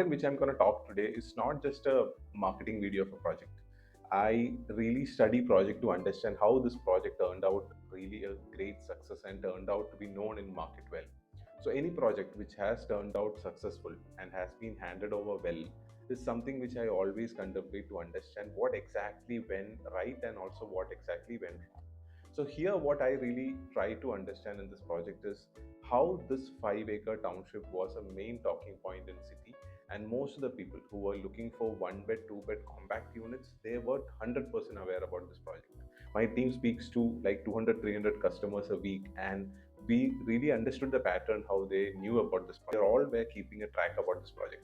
content which I'm going to talk today is not just a marketing video of a project. I really study project to understand how this project turned out really a great success and turned out to be known in market well. So any project which has turned out successful and has been handed over well is something which I always contemplate to understand what exactly went right and also what exactly went wrong. So here what I really try to understand in this project is how this 5 acre township was a main talking point in city, and most of the people who were looking for one bed, two bed compact units, they were 100% aware about this project. My team speaks to like 200, 300 customers a week, and we really understood the pattern, how they knew about this project. They all were keeping a track about this project.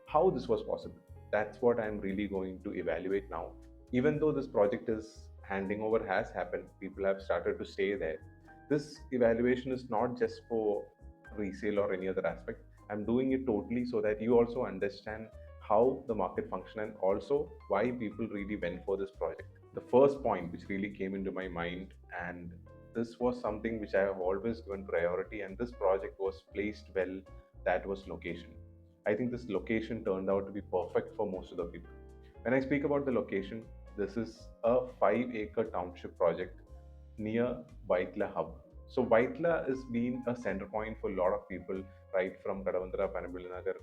How this was possible? That's what I'm really going to evaluate now. Even though this project is handing over has happened, people have started to stay there. This evaluation is not just for resale or any other aspect. I'm doing it totally so that you also understand how the market function and also why people really went for this project. The first point which really came into my mind, and this was something which I have always given priority, and this project was placed well, that was location. I think this location turned out to be perfect for most of the people. When I speak about the location, this is a 5 acre township project near Vytilla hub. So Vytilla has been a center point for a lot of people, right from Kadavandra, Panabilnagar,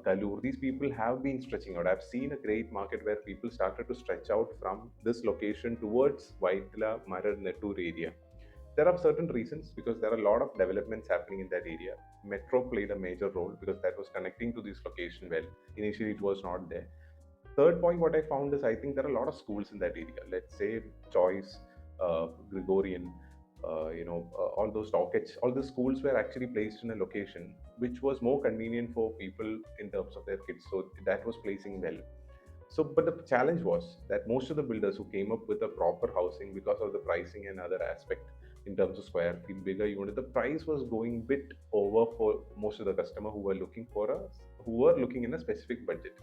Kalur. These people have been stretching out. I've seen a great market where people started to stretch out from this location towards Vytilla, Marar, Nettur area. There are certain reasons because there are a lot of developments happening in that area. Metro played a major role because that was connecting to this location well. Initially, it was not there. Third point, what I found is I think there are a lot of schools in that area. Let's say Choice, Gregorian, all those Hotcakes, all the schools were actually placed in a location which was more convenient for people in terms of their kids. So that was placing well. So, but the challenge was that most of the builders who came up with a proper housing, because of the pricing and other aspect in terms of square feet, bigger unit, the price was going bit over for most of the customer who were looking for a who were looking in a specific budget.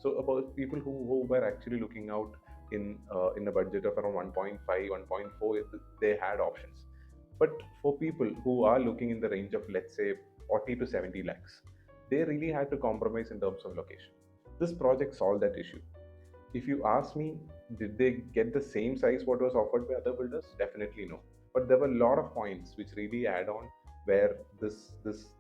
So about people who were actually looking out in a budget of around 1.5, 1.4, they had options. But for people who are looking in the range of let's say 40 to 70 lakhs, they really had to compromise in terms of location. This project solved that issue. If you ask me, did they get the same size what was offered by other builders? Definitely no. But there were a lot of points which really add on where this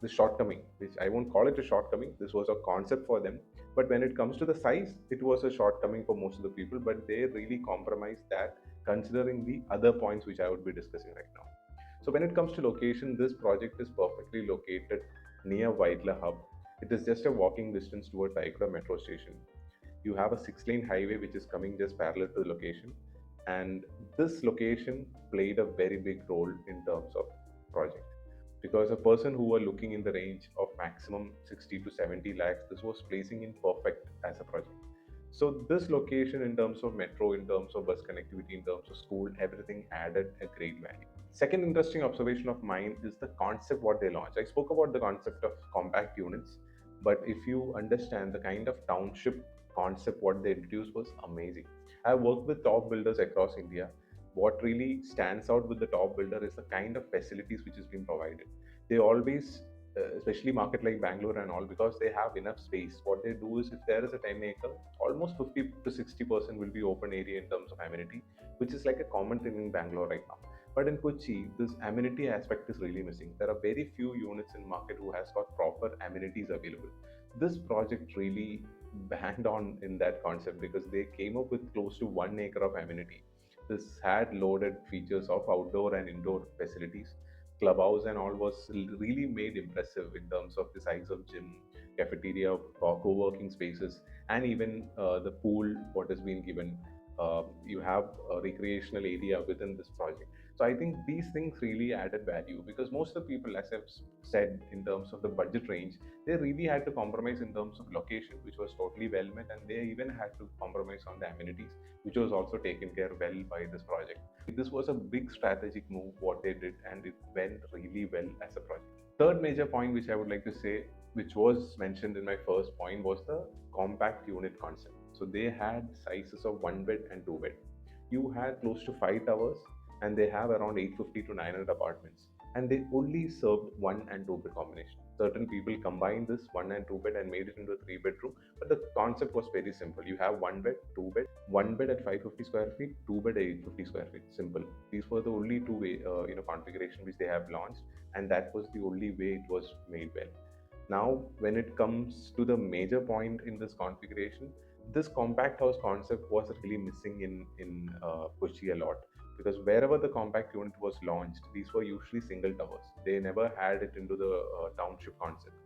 shortcoming, which I won't call it a shortcoming, this was a concept for them. But when it comes to the size, it was a shortcoming for most of the people. But they really compromised that, considering the other points which I would be discussing right now. So when it comes to location, this project is perfectly located near Vytilla Hub. It is just a walking distance towards Vytilla Metro Station. You have a 6-lane highway which is coming just parallel to the location, and this location played a very big role in terms of project, because a person who were looking in the range of maximum 60 to 70 lakhs, this was placing in perfect as a project. So this location in terms of metro, in terms of bus connectivity, in terms of school, everything added a great value. Second interesting observation of mine is the concept what they launched. I spoke about the concept of compact units, but if you understand the kind of township concept what they introduced was amazing. I worked with top builders across India. What really stands out with the top builder is the kind of facilities which is being provided. They always especially market like Bangalore and all, because they have enough space. What they do is if there is a 10 acre, almost 50 to 60% will be open area in terms of amenity, which is like a common thing in Bangalore right now. But in Kochi, this amenity aspect is really missing. There are very few units in market who has got proper amenities available. This project really banged on in that concept because they came up with close to 1 acre of amenity. This had loaded features of outdoor and indoor facilities. Clubhouse and all was really made impressive in terms of the size of gym, cafeteria, co-working spaces, and even the pool what has been given. You have a recreational area within this project. So I think these things really added value because most of the people, as I've said, in terms of the budget range, they really had to compromise in terms of location, which was totally well met, and they even had to compromise on the amenities, which was also taken care well by this project. This was a big strategic move what they did, and it went really well as a project. Third major point which I would like to say, which was mentioned in my first point, was the compact unit concept. So they had sizes of one bed and two bed. You had close to 5 towers, and they have around 850 to 900 apartments, and they only served one and two bed combination. certain people combined this one and two bed and made it into a three bedroom. But the concept was very simple. You have one bed, two bed, one bed at 550 square feet, two bed at 850 square feet. Simple. These were the only two way configuration which they have launched, and that was the only way it was made well. Now, when it comes to the major point in this configuration, this compact house concept was really missing in Kochi a lot, because wherever the compact unit was launched, these were usually single towers. They never had it into the township concept.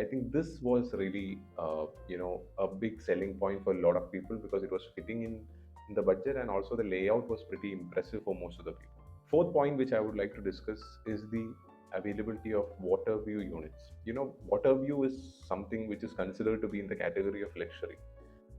I think this was really a big selling point for a lot of people because it was fitting in the budget, and also the layout was pretty impressive for most of the people. Fourth point which I would like to discuss is the availability of water view units. Water view is something which is considered to be in the category of luxury.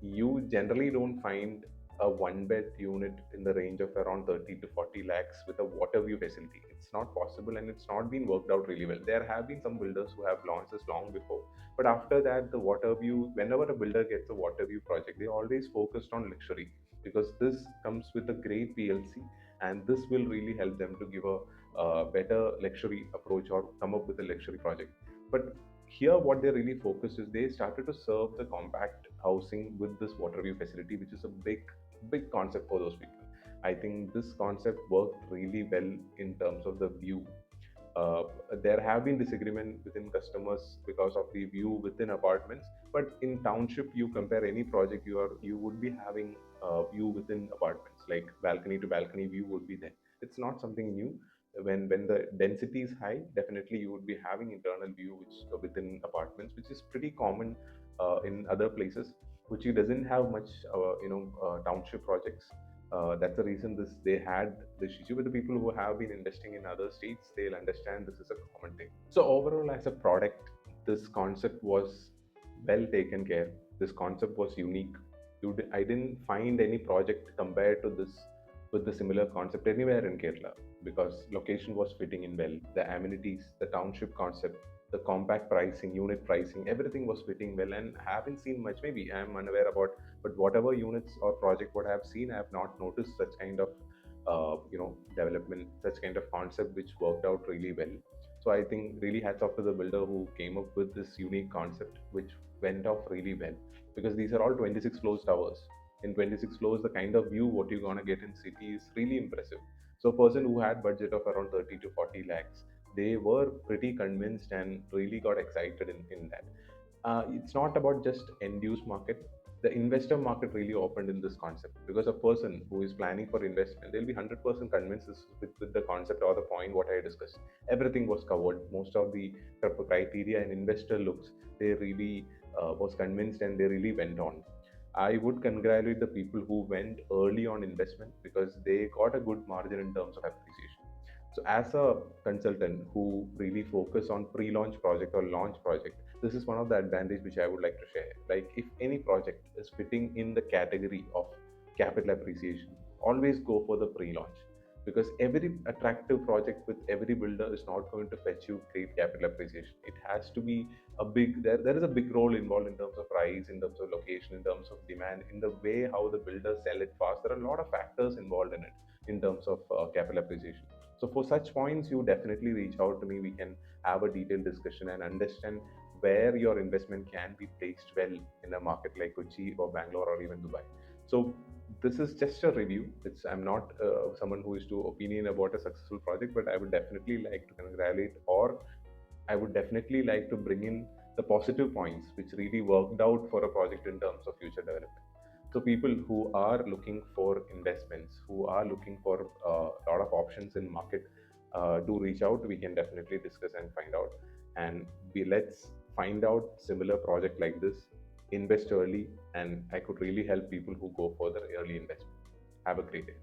You generally don't find a one bed unit in the range of around 30 to 40 lakhs with a water view facility. It's not possible, and it's not been worked out really well. There have been some builders who have launched this long before, but after that, the water view, whenever a builder gets a water view project, they always focused on luxury, because this comes with a great PLC, and this will really help them to give a better luxury approach or come up with a luxury project. But here, what they really focused is they started to serve the compact housing with this water view facility, which is a big concept for those people. I think this concept worked really well in terms of the view. uh, there have been disagreement within customers because of the view within apartments, but in township, you compare any project, you would be having a view within apartments, like balcony to balcony view would be there. It's not something new. When the density is high, definitely you would be having internal view which within apartments, which is pretty common in other places, which doesn't have much township projects. That's the reason they had this issue. With the people who have been investing in other states, they'll understand this is a common thing. So overall, as a product, this concept was well taken care. This concept was unique. I didn't find any project compared to this with the similar concept anywhere in Kerala, because location was fitting in well. The amenities, the township concept, the compact pricing, unit pricing, everything was fitting well, and haven't seen much. Maybe I'm unaware about, but whatever units or project what I have seen, I have not noticed such kind of development, such kind of concept which worked out really well. So I think really hats off to the builder who came up with this unique concept which went off really well, because these are all 26 floors towers. In 26 floors, the kind of view what you're gonna get in city is really impressive. So a person who had budget of around 30 to 40 lakhs, they were pretty convinced and really got excited in that. It's not about just end use market. The investor market really opened in this concept, because a person who is planning for investment, they'll be 100% convinced with the concept or the point what I discussed. Everything was covered. Most of the criteria and investor looks, they really was convinced, and they really went on. I would congratulate the people who went early on investment, because they got a good margin in terms of appreciation. So as a consultant who really focus on pre-launch project or launch project, this is one of the advantage which I would like to share. Like, if any project is fitting in the category of capital appreciation, always go for the pre-launch, because every attractive project with every builder is not going to fetch you great capital appreciation. It has to be there is a big role involved in terms of price, in terms of location, in terms of demand, in the way how the builders sell it fast. There are a lot of factors involved in it in terms of capital appreciation. So for such points, you definitely reach out to me. We can have a detailed discussion and understand where your investment can be placed well in a market like Kochi or Bangalore or even Dubai. So this is just a review. I'm not someone who is to opinion about a successful project, but I would definitely like to congratulate, or I would definitely like to bring in the positive points which really worked out for a project in terms of future development. So people who are looking for investments, who are looking for a lot of options in market, do reach out. We can definitely discuss and find out, and let's find out similar project like this. Invest early, and I could really help people who go for the early investment. Have a great day.